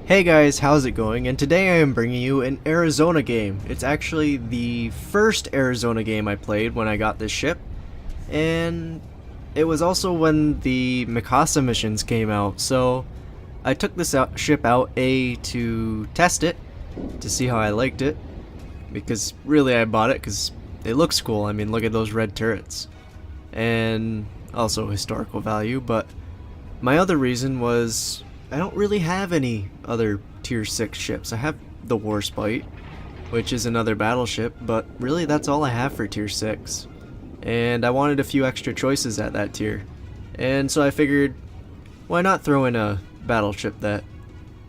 Hey guys, how's it going? And today I am bringing you an Arizona game. It's actually the first Arizona game I played when I got this ship, and it was also when the Mikasa missions came out, so I took this ship out to test it, to see how I liked it, because really I bought it because it looks cool. I mean, look at those red turrets, and also historical value, but my other reason was I don't really have any other tier 6 ships. I have the Warspite, which is another battleship, but really that's all I have for tier 6. And I wanted a few extra choices at that tier. And so I figured, why not throw in a battleship that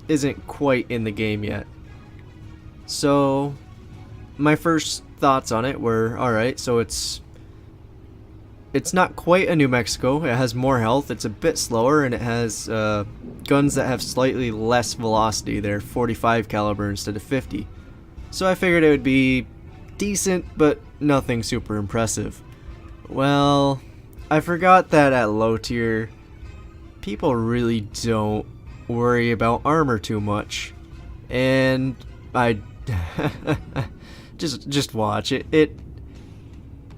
isn't quite in the game yet? So my first thoughts on it were, alright, so it's not quite a New Mexico. It has more health, it's a bit slower, and it has guns that have slightly less velocity. They're 45 caliber instead of 50. So I figured it would be decent, but nothing super impressive. Well, I forgot that at low tier, people really don't worry about armor too much. And I just watch it.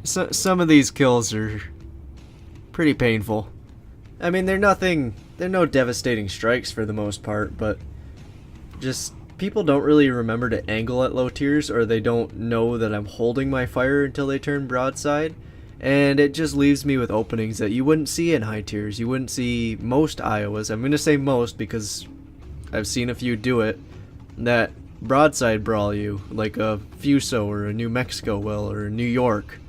Some of these kills are pretty painful. I mean, they're no devastating strikes for the most part, but just people don't really remember to angle at low tiers, or they don't know that I'm holding my fire until they turn broadside, and it just leaves me with openings that you wouldn't see in high tiers. You wouldn't see most Iowas. I'm gonna say most because I've seen a few do it, that broadside brawl you, like a Fuso or a New Mexico will or a New York.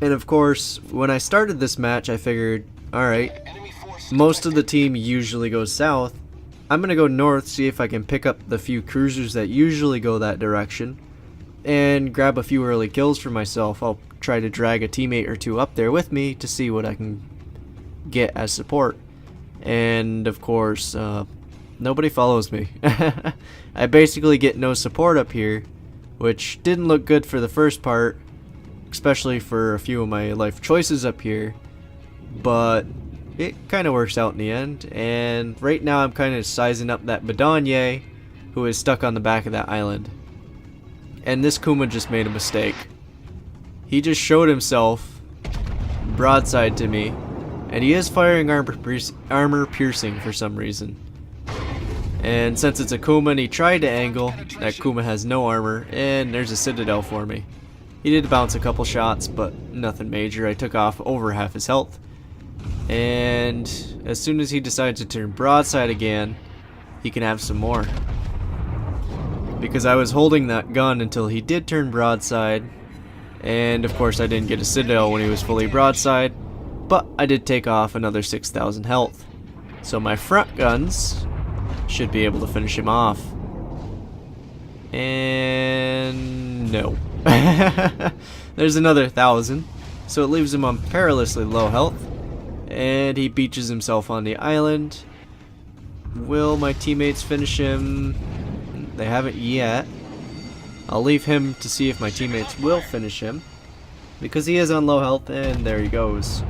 And of course, when I started this match, I figured, alright, most of the team usually goes south. I'm gonna go north, see if I can pick up the few cruisers that usually go that direction, and grab a few early kills for myself. I'll try to drag a teammate or two up there with me to see what I can get as support. And of course, nobody follows me. I basically get no support up here, which didn't look good for the first part, especially for a few of my life choices up here, but it kind of works out in the end. And right now I'm kind of sizing up that Bedonye, who is stuck on the back of that island. And this Kuma just made a mistake. He just showed himself broadside to me, and he is firing armor piercing for some reason. And since it's a Kuma and he tried to angle, that Kuma has no armor, and there's a Citadel for me. He did bounce a couple shots, but nothing major. I took off over half his health. And as soon as he decides to turn broadside again, he can have some more. Because I was holding that gun until he did turn broadside. And of course I didn't get a Citadel when he was fully broadside, but I did take off another 6,000 health. So my front guns should be able to finish him off. And no. There's another 1,000, so it leaves him on perilously low health, and he beaches himself on the island. Will my teammates finish him? They haven't yet. I'll leave him to see if my teammates will finish him, because he is on low health, and there he goes.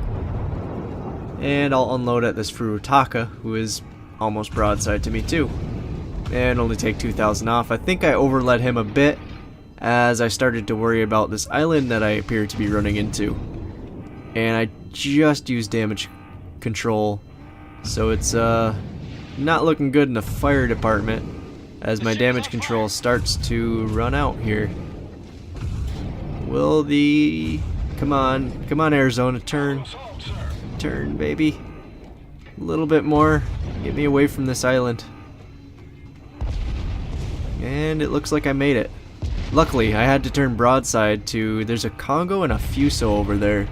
And I'll unload at this Furutaka, who is almost broadside to me too, and only take 2,000 off. I think I overled him a bit, as I started to worry about this island that I appear to be running into. And I just used damage control, so it's not looking good in the fire department, as my damage control starts to run out here. Will the... Come on Arizona, turn, baby. A little bit more, get me away from this island. And it looks like I made it. Luckily, I had to turn broadside to... There's a Congo and a Fuso over there.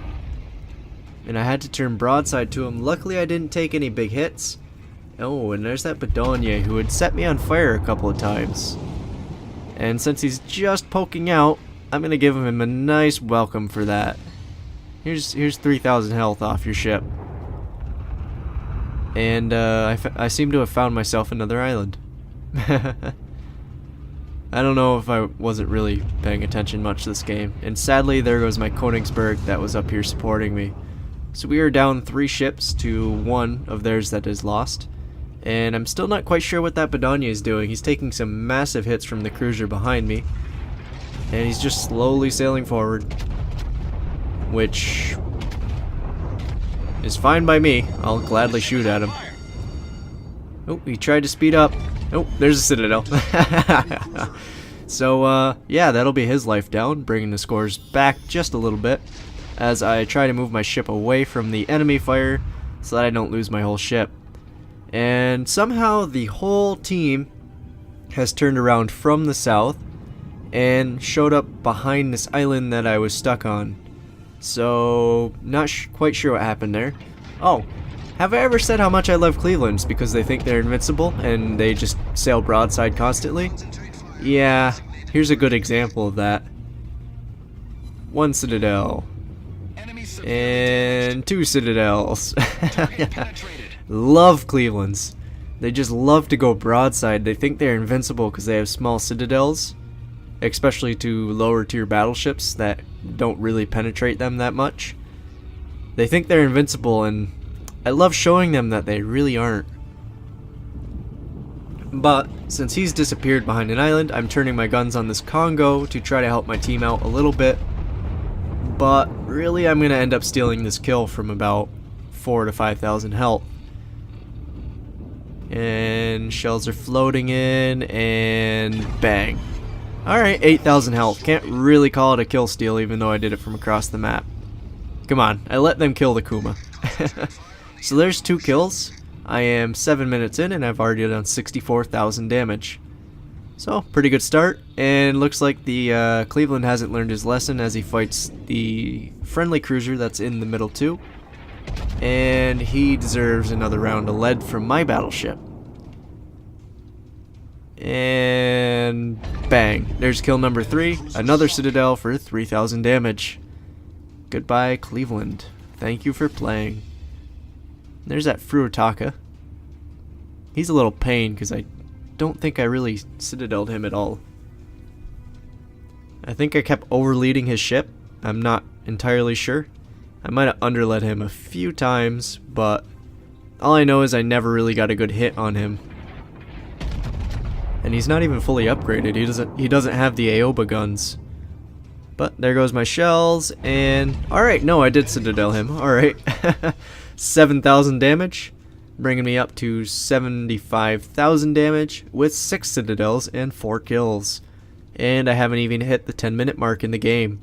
And I had to turn broadside to him. Luckily, I didn't take any big hits. Oh, and there's that Bedonye who had set me on fire a couple of times. And since he's just poking out, I'm going to give him a nice welcome for that. Here's 3,000 health off your ship. And I seem to have found myself another island. I don't know if I wasn't really paying attention much this game, and sadly there goes my Königsberg that was up here supporting me. So we are down 3 ships to 1 of theirs that is lost, And I'm still not quite sure what that Badania is doing. He's taking some massive hits from the cruiser behind me. And he's just slowly sailing forward. Which is fine by me. I'll gladly shoot at him. Oh, he tried to speed up. Oh, there's a Citadel. So, yeah, that'll be his life down, bringing the scores back just a little bit as I try to move my ship away from the enemy fire so that I don't lose my whole ship. And somehow the whole team has turned around from the south and showed up behind this island that I was stuck on. So, not quite sure what happened there. Oh, have I ever said how much I love Cleveland's because they think they're invincible and they just sail broadside constantly? Yeah, here's a good example of that. 1 Citadel. And 2 Citadels. Love Cleveland's. They just love to go broadside. They think they're invincible because they have small citadels, especially to lower tier battleships that don't really penetrate them that much. They think they're invincible, and I love showing them that they really aren't. But since he's disappeared behind an island, I'm turning my guns on this Congo to try to help my team out a little bit. But really, I'm going to end up stealing this kill from about 4,000 to 5,000 health. And shells are floating in, and bang. Alright, 8,000 health. Can't really call it a kill steal even though I did it from across the map. Come on, I let them kill the Kuma. So there's 2 kills. I am 7 minutes in and I've already done 64,000 damage. So, pretty good start. And looks like the Cleveland hasn't learned his lesson as he fights the friendly cruiser that's in the middle too. And he deserves another round of lead from my battleship. And bang, there's kill number 3, another Citadel for 3,000 damage. Goodbye, Cleveland. Thank you for playing. There's that Furutaka. He's a little pain because I don't think I really Citadeled him at all. I think I kept overleading his ship. I'm not entirely sure. I might have underlet him a few times, but all I know is I never really got a good hit on him. And he's not even fully upgraded. He doesn't have the Aoba guns. But there goes my shells, and alright, no, I did Citadel him. Alright. 7,000 damage, bringing me up to 75,000 damage with 6 Citadels and 4 kills. And I haven't even hit the 10-minute mark in the game.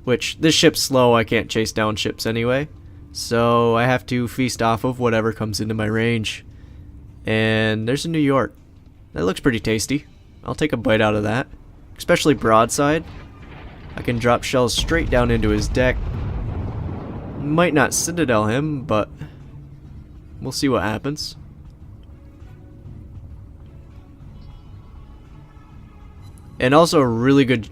Which, this ship's slow, I can't chase down ships anyway. So I have to feast off of whatever comes into my range. And there's a New York. That looks pretty tasty. I'll take a bite out of that. Especially broadside. I can drop shells straight down into his deck. Might not Citadel him, but we'll see what happens. And also a really good...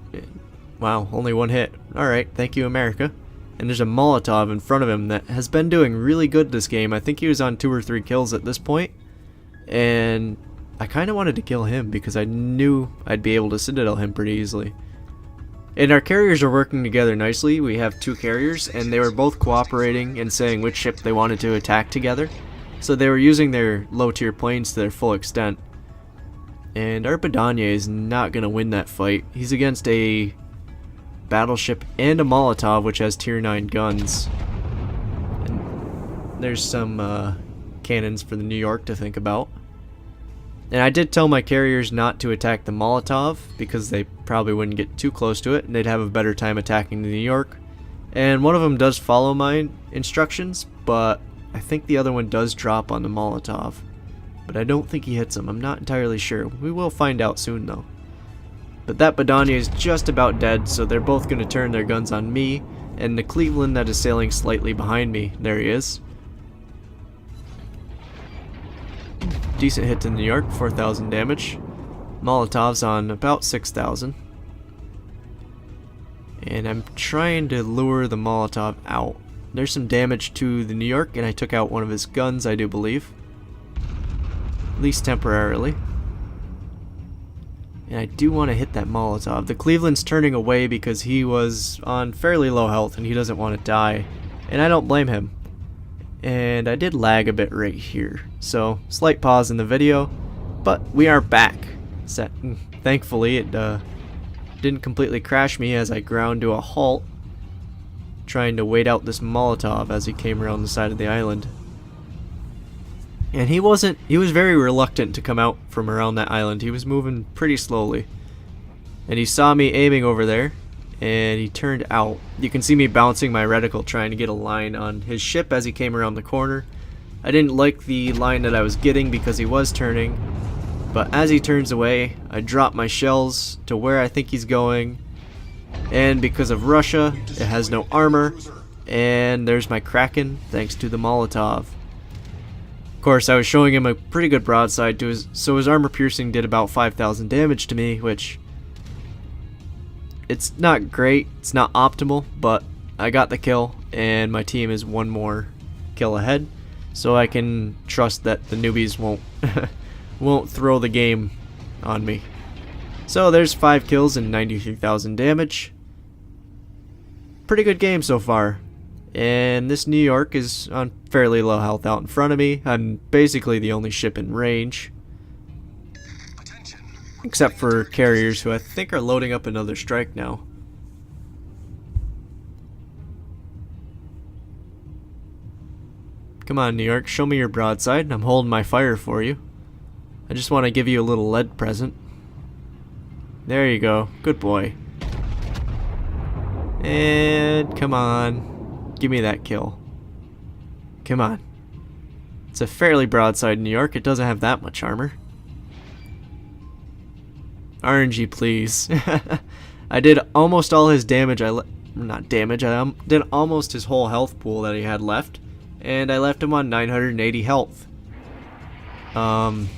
Wow, only 1 hit. Alright, thank you, America. And there's a Molotov in front of him that has been doing really good this game. I think he was on 2 or 3 kills at this point. And I kind of wanted to kill him because I knew I'd be able to Citadel him pretty easily. And our carriers are working together nicely. We have 2 carriers, and they were both cooperating and saying which ship they wanted to attack together. So they were using their low-tier planes to their full extent. And our Badania is not going to win that fight. He's against a battleship and a Molotov, which has tier 9 guns. And there's some cannons for the New York to think about. And I did tell my carriers not to attack the Molotov because they probably wouldn't get too close to it and they'd have a better time attacking the New York. And one of them does follow my instructions, but I think the other one does drop on the Molotov. But I don't think he hits him. I'm not entirely sure. We will find out soon though. But that Badania is just about dead, so they're both going to turn their guns on me and the Cleveland that is sailing slightly behind me. There he is. Decent hit to New York, 4,000 damage. Molotov's on about 6,000. And I'm trying to lure the Molotov out. There's some damage to the New York, and I took out one of his guns, I do believe. At least temporarily. And I do want to hit that Molotov. The Cleveland's turning away because he was on fairly low health and he doesn't want to die. And I don't blame him. And I did lag a bit right here, so slight pause in the video, but we are back. Thankfully it didn't completely crash me as I ground to a halt, trying to wait out this Molotov as he came around the side of the island. And he was very reluctant to come out from around that island. He was moving pretty slowly. And he saw me aiming over there, and he turned out. You can see me bouncing my reticle trying to get a line on his ship as he came around the corner. I didn't like the line that I was getting because he was turning, but as he turns away, I drop my shells to where I think he's going, and because of Russia, it has no armor, and there's my Kraken thanks to the Molotov. Of course, I was showing him a pretty good broadside to so his armor piercing did about 5,000 damage to me, which it's not great, it's not optimal, but I got the kill, and my team is one more kill ahead, so I can trust that the newbies won't throw the game on me. So there's 5 kills and 93,000 damage. Pretty good game so far. And this New York is on fairly low health out in front of me. I'm basically the only ship in range, except for carriers, who I think are loading up another strike now. Come on, New York, show me your broadside. I'm holding my fire for you. I just want to give you a little lead present. There you go. Good boy. And come on. Give me that kill. Come on. It's a fairly broadside New York. It doesn't have that much armor. RNG, please. I did almost all his damage. Not damage. I did almost his whole health pool that he had left, and I left him on 980 health. RNG,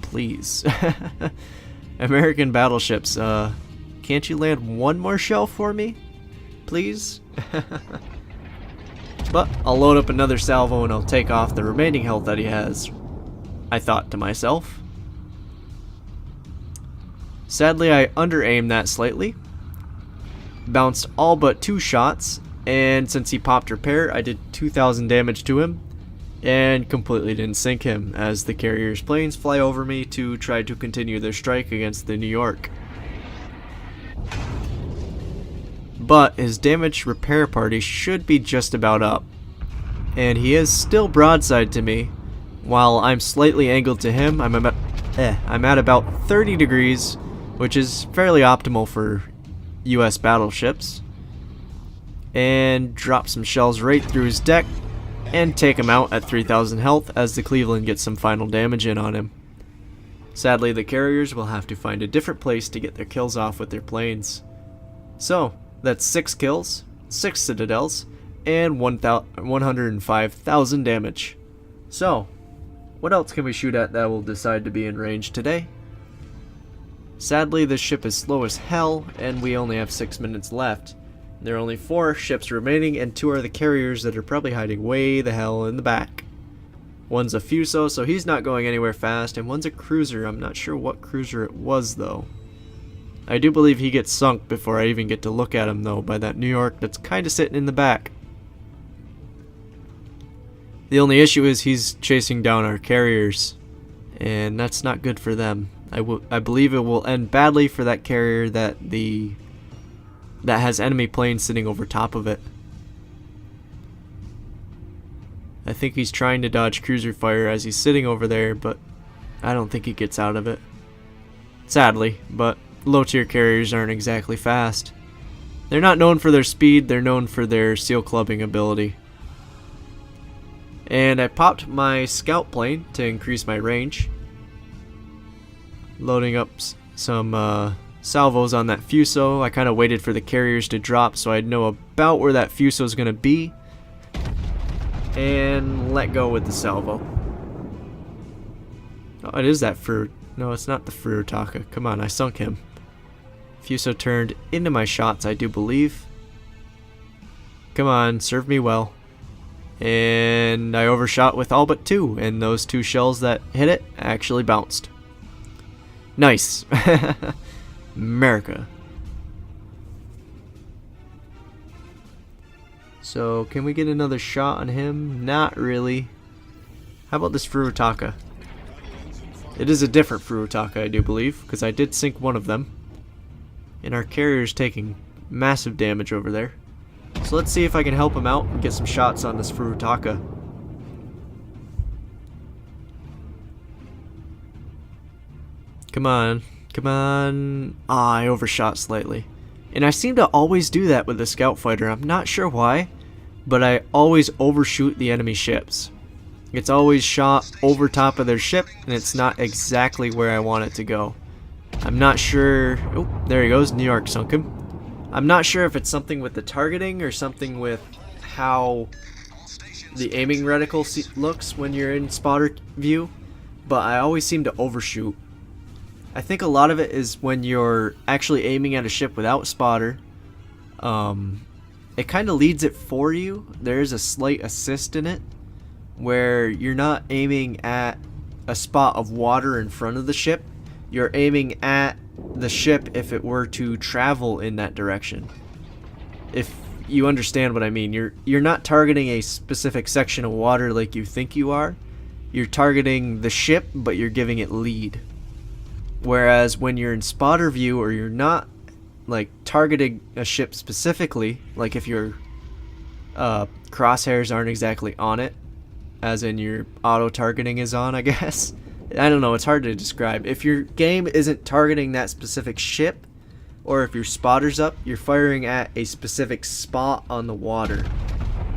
please. American battleships. Can't you land one more shell for me, please? But I'll load up another salvo and I'll take off the remaining health that he has, I thought to myself. Sadly, I under-aimed that slightly. Bounced all but 2 shots, and since he popped repair, I did 2,000 damage to him, and completely didn't sink him, as the carrier's planes fly over me to try to continue their strike against the New York. But his damage repair party should be just about up, and he is still broadside to me, while I'm slightly angled to him. I'm at about 30 degrees, which is fairly optimal for US battleships, and drop some shells right through his deck and take him out at 3,000 health as the Cleveland gets some final damage in on him. Sadly, the carriers will have to find a different place to get their kills off with their planes. So that's 6 kills, 6 citadels, and 105,000 damage. So what else can we shoot at that will decide to be in range today? Sadly, this ship is slow as hell, and we only have 6 minutes left. There are only 4 ships remaining, and 2 are the carriers that are probably hiding way the hell in the back. One's a Fuso, so he's not going anywhere fast, and one's a cruiser. I'm not sure what cruiser it was, though. I do believe he gets sunk before I even get to look at him, though, by that New York that's kind of sitting in the back. The only issue is he's chasing down our carriers, and that's not good for them. I believe it will end badly for that carrier that has enemy planes sitting over top of it. I think he's trying to dodge cruiser fire as he's sitting over there, but I don't think he gets out of it. Sadly, but low tier carriers aren't exactly fast. They're not known for their speed, they're known for their seal clubbing ability. And I popped my scout plane to increase my range, loading up some salvos on that Fuso. I kind of waited for the carriers to drop so I'd know about where that Fuso is going to be, and let go with the salvo. Oh, it is that Furu. No, it's not the Furutaka. Come on, I sunk him. Fuso turned into my shots, I do believe. Come on, serve me well. And I overshot with all but 2, and those 2 shells that hit it actually bounced. Nice. America. So can we get another shot on him? Not really. How about this Furutaka? It is a different Furutaka, I do believe, because I did sink one of them. And our carrier's taking massive damage over there. So let's see if I can help him out and get some shots on this Furutaka. Come on. Come on. Ah, I overshot slightly. And I seem to always do that with the scout fighter. I'm not sure why, but I always overshoot the enemy ships. It's always shot over top of their ship, and it's not exactly where I want it to go. I'm not sure. Oh, there he goes. New York sunk him. I'm not sure if it's something with the targeting or something with how the aiming reticle looks when you're in spotter view, but I always seem to overshoot. I think a lot of it is when you're actually aiming at a ship without spotter. It kind of leads it for you. There is a slight assist in it, where you're not aiming at a spot of water in front of the ship. You're aiming at the ship if it were to travel in that direction. If you understand what I mean, you're not targeting a specific section of water like you think you are. You're targeting the ship, but you're giving it lead. Whereas when you're in spotter view, or you're not like targeting a ship specifically, like if your crosshairs aren't exactly on it, as in your auto targeting is on, I guess. I don't know, it's hard to describe. If your game isn't targeting that specific ship, or if your spotter's up, you're firing at a specific spot on the water.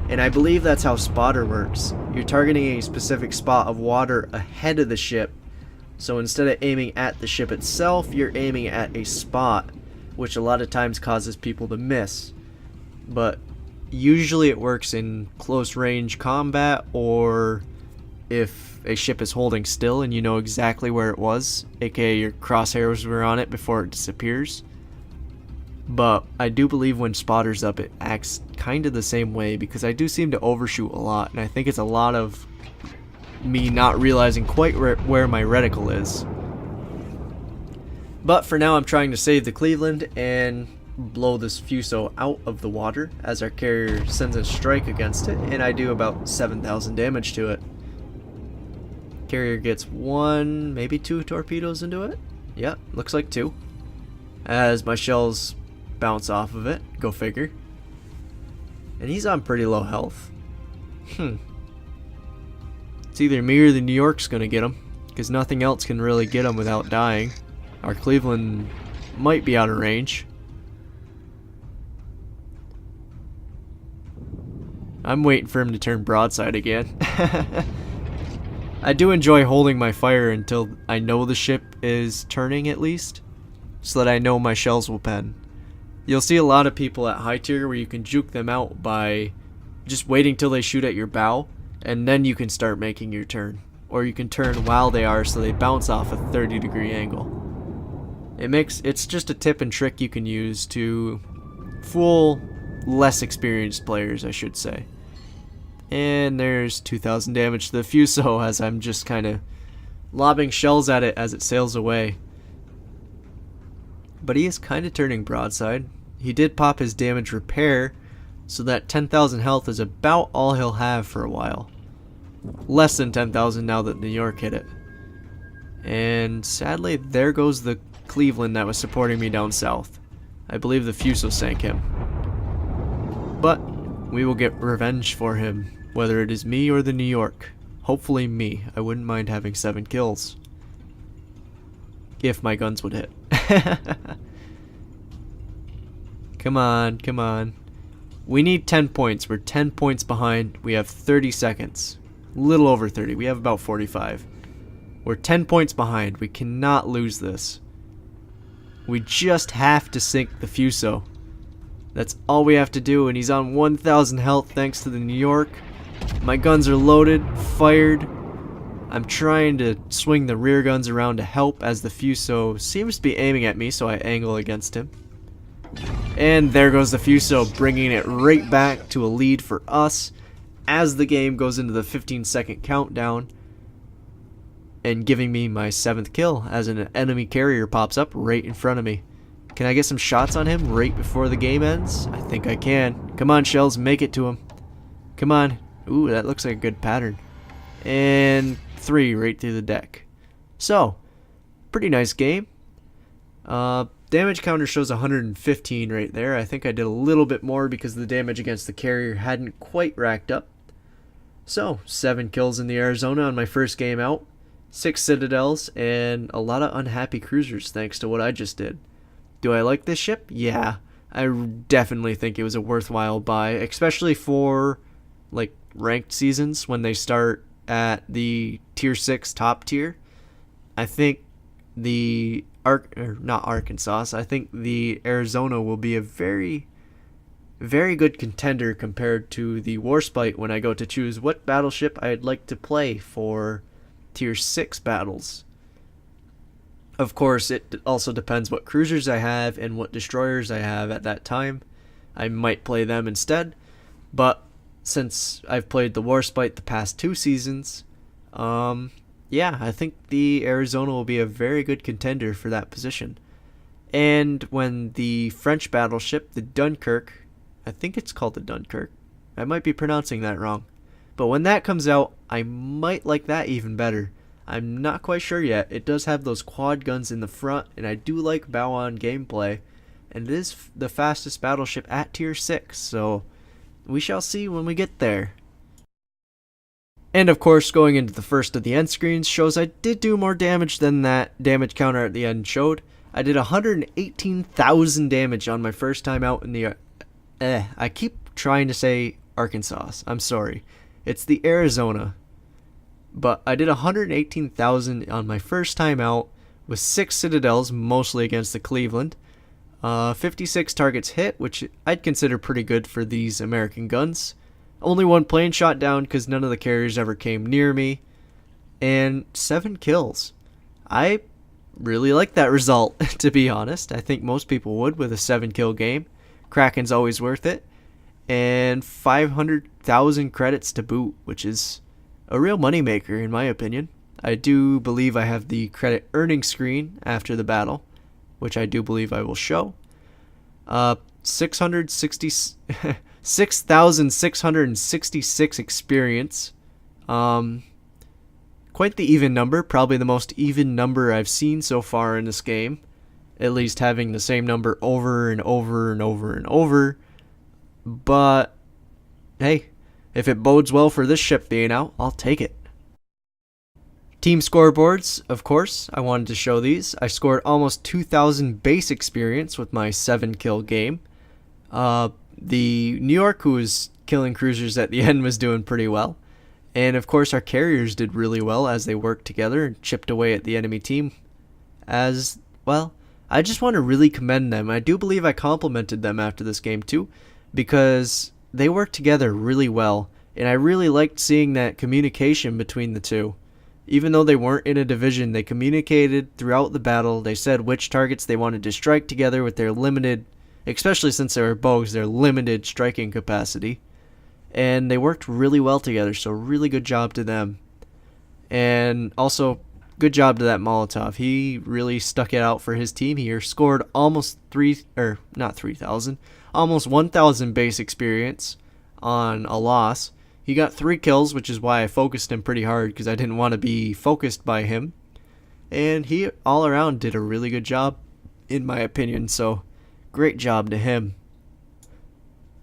And I believe that's how spotter works. You're targeting a specific spot of water ahead of the ship. So instead of aiming at the ship itself, you're aiming at a spot, which a lot of times causes people to miss. But usually it works in close range combat, or if a ship is holding still and you know exactly where it was, aka your crosshairs were on it before it disappears. But I do believe when spotter's up, it acts kind of the same way, because I do seem to overshoot a lot, and I think it's a lot of me not realizing quite where my reticle is. But for now, I'm trying to save the Cleveland and blow this Fuso out of the water as our carrier sends a strike against it, and I do about 7,000 damage to it. Carrier gets 1, maybe 2 torpedoes into it. Yeah, looks like 2. As my shells bounce off of it, go figure. And he's on pretty low health. It's either me or the New York's gonna get him, because nothing else can really get him without dying. Our Cleveland might be out of range. I'm waiting for him to turn broadside again. I do enjoy holding my fire until I know the ship is turning, at least, so that I know my shells will pen. You'll see a lot of people at high tier where you can juke them out by just waiting till they shoot at your bow, and then you can start making your turn. Or you can turn while they are, so they bounce off a 30-degree angle. It's just a tip and trick you can use to fool less experienced players, I should say. And there's 2,000 damage to the Fuso as I'm just kind of lobbing shells at it as it sails away. But he is kind of turning broadside. He did pop his damage repair, so that 10,000 health is about all he'll have for a while. Less than 10,000 now that New York hit it. And sadly, there goes the Cleveland that was supporting me down south. I believe the Fuso sank him. But we will get revenge for him, whether it is me or the New York. Hopefully me. I wouldn't mind having 7 kills. If my guns would hit. Come on, come on. We need 10 points. We're 10 points behind. We have 30 seconds. A little over 30. We have about 45. We're 10 points behind. We cannot lose this. We just have to sink the Fuso. That's all we have to do, and he's on 1,000 health thanks to the New York. My guns are loaded, fired. I'm trying to swing the rear guns around to help as the Fuso seems to be aiming at me, so I angle against him. And there goes the Fuso, bringing it right back to a lead for us as the game goes into the 15-second countdown and giving me my 7th kill as an enemy carrier pops up right in front of me. Can I get some shots on him right before the game ends? I think I can. Come on, Shells, make it to him. Come on. Ooh, that looks like a good pattern. And 3 right through the deck. So, pretty nice game. Damage counter shows 115 right there. I think I did a little bit more because the damage against the carrier hadn't quite racked up. So, 7 kills in the Arizona on my first game out. 6 citadels and a lot of unhappy cruisers thanks to what I just did. Do I like this ship? Yeah. I definitely think it was a worthwhile buy, especially for like ranked seasons when they start at the tier 6 top tier. I think the not Arkansas, I think the Arizona will be a very good contender compared to the Warspite when I go to choose what battleship I'd like to play for tier 6 battles. Of course, it also depends what cruisers I have and what destroyers I have at that time. I might play them instead, but since I've played the Warspite the past 2 seasons, yeah, I think the Arizona will be a very good contender for that position. And when the French battleship, the Dunkirk, I think it's called the Dunkirk, I might be pronouncing that wrong, but when that comes out, I might like that even better. I'm not quite sure yet. It does have those quad guns in the front, and I do like bow-on gameplay, and it is the fastest battleship at tier 6, so we shall see when we get there. And of course, going into the first of the end screens shows I did do more damage than that damage counter at the end showed. I did 118,000 damage on my first time out in the... I keep trying to say Arkansas. I'm sorry. It's the Arizona. But I did 118,000 on my first time out with 6 citadels, mostly against the Cleveland. 56 targets hit, which I'd consider pretty good for these American guns. Only 1 plane shot down because none of the carriers ever came near me. And 7 kills. I really like that result, to be honest. I think most people would with a 7 kill game. Kraken's always worth it. And 500,000 credits to boot, which is a real moneymaker in my opinion. I do believe I have the credit earning screen after the battle, which I do believe I will show. 6,666 experience. Quite the even number, probably the most even number I've seen so far in this game. At least having the same number over and over and over and over. But hey, if it bodes well for this ship being out, I'll take it. Team scoreboards, of course, I wanted to show these. I scored almost 2,000 base experience with my 7 kill game. The New York, who was killing cruisers at the end, was doing pretty well. And of course our carriers did really well as they worked together and chipped away at the enemy team. As well, I just want to really commend them. I do believe I complimented them after this game too, because they worked together really well, and I really liked seeing that communication between the two. Even though they weren't in a division, they communicated throughout the battle. They said which targets they wanted to strike together with their limited, especially since they were bows, their limited striking capacity. And they worked really well together, so really good job to them. And also, good job to that Molotov. He really stuck it out for his team here. Scored almost almost 1,000 base experience on a loss. He got 3 kills, which is why I focused him pretty hard, because I didn't want to be focused by him. And he all around did a really good job, in my opinion, so great job to him.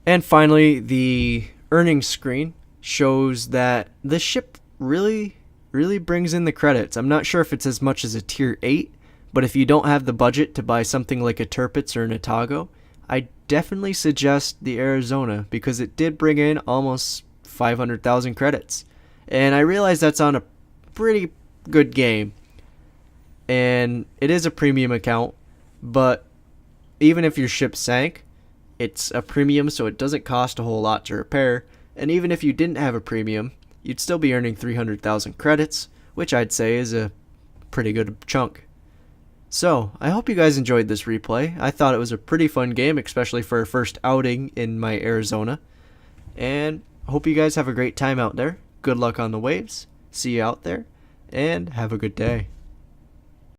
And finally, the earnings screen shows that this ship really brings in the credits. I'm not sure if it's as much as a tier 8, but if you don't have the budget to buy something like a Tirpitz or an Otago, I definitely suggest the Arizona, because it did bring in almost 500,000 credits. And I realize that's on a pretty good game. And it is a premium account, but even if your ship sank, it's a premium, so it doesn't cost a whole lot to repair. And even if you didn't have a premium, you'd still be earning 300,000 credits, which I'd say is a pretty good chunk. So, I hope you guys enjoyed this replay. I thought it was a pretty fun game, especially for a first outing in my Arizona. And I hope you guys have a great time out there. Good luck on the waves. See you out there, and have a good day.